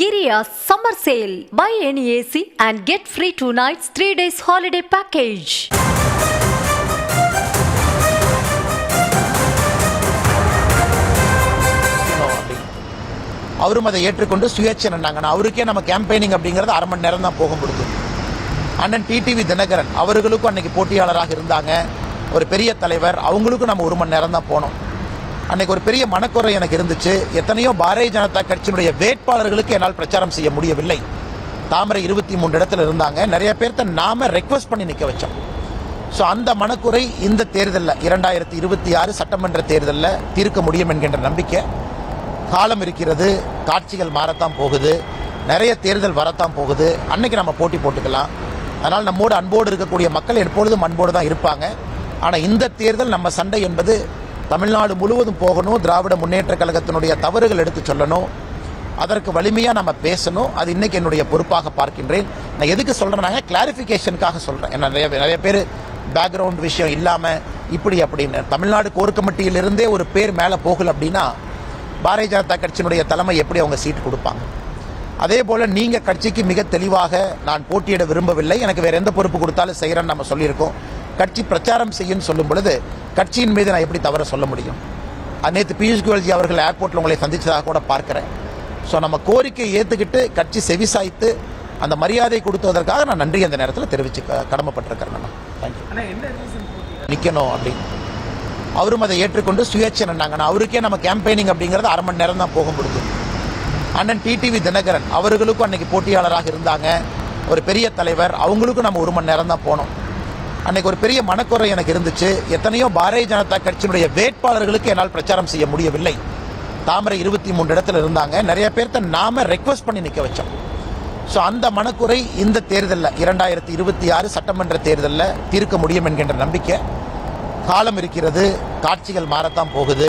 Giria Summer Sale. Buy any AC and get free 2 nights 3 days holiday package. அவரும் அதை ஏற்றுக்கொண்டு சுயேட்சை நின்னாங்க. அவருக்கே நம்ம கேம்பெயினிங் அப்படிங்கிறது அரை மணி நேரம் தான் போக முடியும். அண்ணன் டிடிவி தினகரன் அவர்களுக்கும் அன்னைக்கு போட்டியாளராக இருந்தாங்க, ஒரு பெரிய தலைவர், அவங்களுக்கும் நம்ம ஒரு மணி நேரம் தான் போனோம். அன்னைக்கு ஒரு பெரிய மனக்குறை எனக்கு இருந்துச்சு. எத்தனையோ பாரதிய ஜனதா கட்சியினுடைய வேட்பாளர்களுக்கு என்னால் பிரச்சாரம் செய்ய முடியவில்லை. தாமரை 23 இடத்துல இருந்தாங்க. நிறைய பேர்த்த நாம ரெக்வஸ்ட் பண்ணி நிற்க வச்சோம். ஸோ அந்த மனக்குறை இந்த தேர்தலில் 2026 சட்டமன்ற தேர்தலில் தீர்க்க முடியும் என்கின்ற நம்பிக்கை. காலம் இருக்கிறது, காட்சிகள் மாறத்தான் போகுது, நிறைய தேர்தல் வரத்தான் போகுது. அன்னைக்கு நம்ம போட்டி போட்டுக்கலாம். அதனால் நம்மோடு அன்போடு இருக்கக்கூடிய மக்கள் எப்பொழுதும் அன்போடு தான் இருப்பாங்க. ஆனால் இந்த தேர்தல் நம்ம சண்டை என்பது தமிழ்நாடு முழுவதும் போகணும். திராவிட முன்னேற்ற கழகத்தினுடைய தவறுகள் எடுத்து சொல்லணும், அதற்கு வலிமையாக நம்ம பேசணும். அது இன்னைக்கு என்னுடைய பொறுப்பாக பார்க்கின்றேன். நான் எதுக்கு சொல்கிறேன்னாங்க, கிளாரிஃபிகேஷனுக்காக சொல்கிறேன். ஏன்னா நிறைய பேர் பேக்ரவுண்ட் விஷயம் இல்லாமல் இப்படி அப்படின்னு தமிழ்நாடு கோர் கமிட்டியிலிருந்தே ஒரு பேர் மேலே போகல அப்படின்னா பாரதிய ஜனதா கட்சியினுடைய தலைமை எப்படி அவங்க சீட் கொடுப்பாங்க? அதே போல் நீங்கள் கட்சிக்கு மிக தெளிவாக நான் போட்டியிட விரும்பவில்லை, எனக்கு வேறு எந்த பொறுப்பு கொடுத்தாலும் செய்கிறேன்னு நம்ம சொல்லியிருக்கோம். கட்சி பிரச்சாரம் செய்யுன்னு சொல்லும் பொழுது கட்சியின் மீது நான் எப்படி தவற சொல்ல முடியும்? நேற்று பியூஷ் கோயல்ஜி அவர்கள் ஏர்போர்ட்டில் உங்களை சந்தித்ததாக கூட பார்க்குறேன். ஸோ நம்ம கோரிக்கையை ஏற்றுக்கிட்டு கட்சி செவிசாய்த்து அந்த மரியாதை கொடுத்ததற்காக நான் நன்றி அந்த நேரத்தில் தெரிவித்து கடமைப்பட்டிருக்கிறேன். நான் தேங்க்யூ. நிற்கணும் அப்படின்னு அவரும் அதை ஏற்றுக்கொண்டு சுயேட்சை நின்னாங்க. அவருக்கே நம்ம கேம்பெயினிங் அப்படிங்கிறது அரை மணி நேரம் தான் போக முடியும். அண்ணன் டிடிவி தினகரன் அவர்களுக்கும் அன்னைக்கு போட்டியாளராக இருந்தாங்க, ஒரு பெரிய தலைவர், அவங்களுக்கும் நம்ம ஒரு மணி நேரம் தான் போனோம். அன்னைக்கு ஒரு பெரிய மனக்குறை எனக்கு இருந்துச்சு. எத்தனையோ பாரதிய ஜனதா கட்சியினுடைய வேட்பாளர்களுக்கு என்னால் பிரச்சாரம் செய்ய முடியவில்லை. தாமரை 23 இடத்துல இருந்தாங்க. நிறைய பேர்த்த நாம ரெக்வஸ்ட் பண்ணி நிற்க வச்சோம். ஸோ அந்த மனக்குறை இந்த தேர்தலில் 2026 சட்டமன்ற தேர்தலில் தீர்க்க முடியும் என்கின்ற நம்பிக்கை. காலம் இருக்கிறது, காட்சிகள் மாறத்தான் போகுது,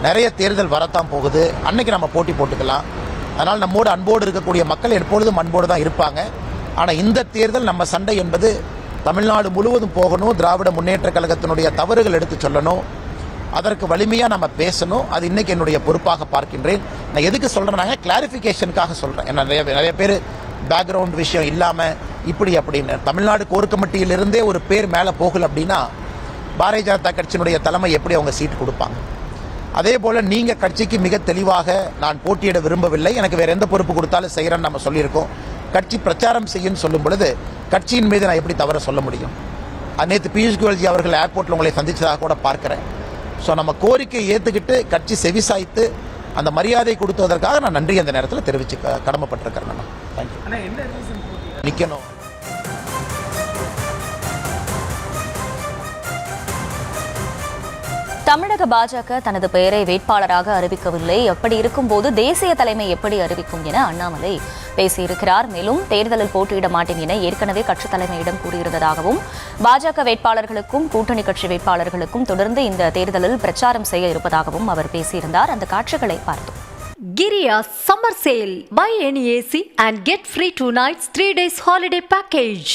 நிறைய தேர்தல் வரத்தான் போகுது. அன்னைக்கு நம்ம போட்டி போட்டுக்கலாம். அதனால் நம்மோடு அன்போடு இருக்கக்கூடிய மக்கள் எப்பொழுதும் அன்போடு தான் இருப்பாங்க. ஆனால் இந்த தேர்தல் நம்ம சண்டை என்பது தமிழ்நாடு முழுவதும் போகணும். திராவிட முன்னேற்ற கழகத்தினுடைய தவறுகள் எடுத்து சொல்லணும், அதற்கு வலிமையாக நம்ம பேசணும். அது இன்னைக்கு என்னுடைய பொறுப்பாக பார்க்கின்றேன். நான் எதுக்கு சொல்கிறேன்னாங்க, கிளாரிஃபிகேஷனுக்காக சொல்கிறேன். ஏன்னா நிறைய பேர் பேக்ரவுண்ட் விஷயம் இல்லாமல் இப்படி அப்படின்னு தமிழ்நாடு கோர் கமிட்டியிலிருந்தே ஒரு பேர் மேலே போகல அப்படின்னா பாரதிய ஜனதா கட்சியினுடைய தலைமை எப்படி அவங்க சீட் கொடுப்பாங்க? அதே போல் நீங்கள் கட்சிக்கு மிக தெளிவாக நான் போட்டியிட விரும்பவில்லை, எனக்கு வேறு எந்த பொறுப்பு கொடுத்தாலும் செய்கிறேன்னு நம்ம சொல்லியிருக்கோம். கட்சி பிரச்சாரம் செய்யுன்னு சொல்லும் பொழுது கட்சியின் மீது நான் எப்படி தவற சொல்ல முடியும்? நேற்று பியூஷ் கோயல்ஜி அவர்கள் ஏர்போர்ட்டில் உங்களை சந்தித்ததாக கூட பார்க்குறேன். ஸோ நம்ம கோரிக்கையை ஏற்றுக்கிட்டு கட்சி செவிசாய்த்து அந்த மரியாதை கொடுத்ததற்காக நான் நன்றி அந்த நேரத்தில் தெரிவித்து கடமைப்பட்டிருக்கிறேன். நான் தேங்க்யூ. நிற்கணும். தமிழக பாஜக தனது பெயரை வேட்பாளராக அறிவிக்கவில்லை. அப்படி இருக்கும்போது தேசிய தலைமை எப்படி அறிவிக்கும் என அண்ணாமலை பேசியிருக்கிறார். மேலும் தேர்தலில் போட்டியிட மாட்டேன் என ஏற்கனவே கட்சித் தலைமையிடம் கூறியிருந்ததாகவும், பாஜக வேட்பாளர்களுக்கும் கூட்டணி கட்சி வேட்பாளர்களுக்கும் தொடர்ந்து இந்த தேர்தலில் பிரச்சாரம் செய்ய இருப்பதாகவும் அவர் பேசியிருந்தார். அந்த காட்சிகளை பார்த்தோம். Giria Summer Sale. Buy any AC and get free 2 nights 3 days holiday package.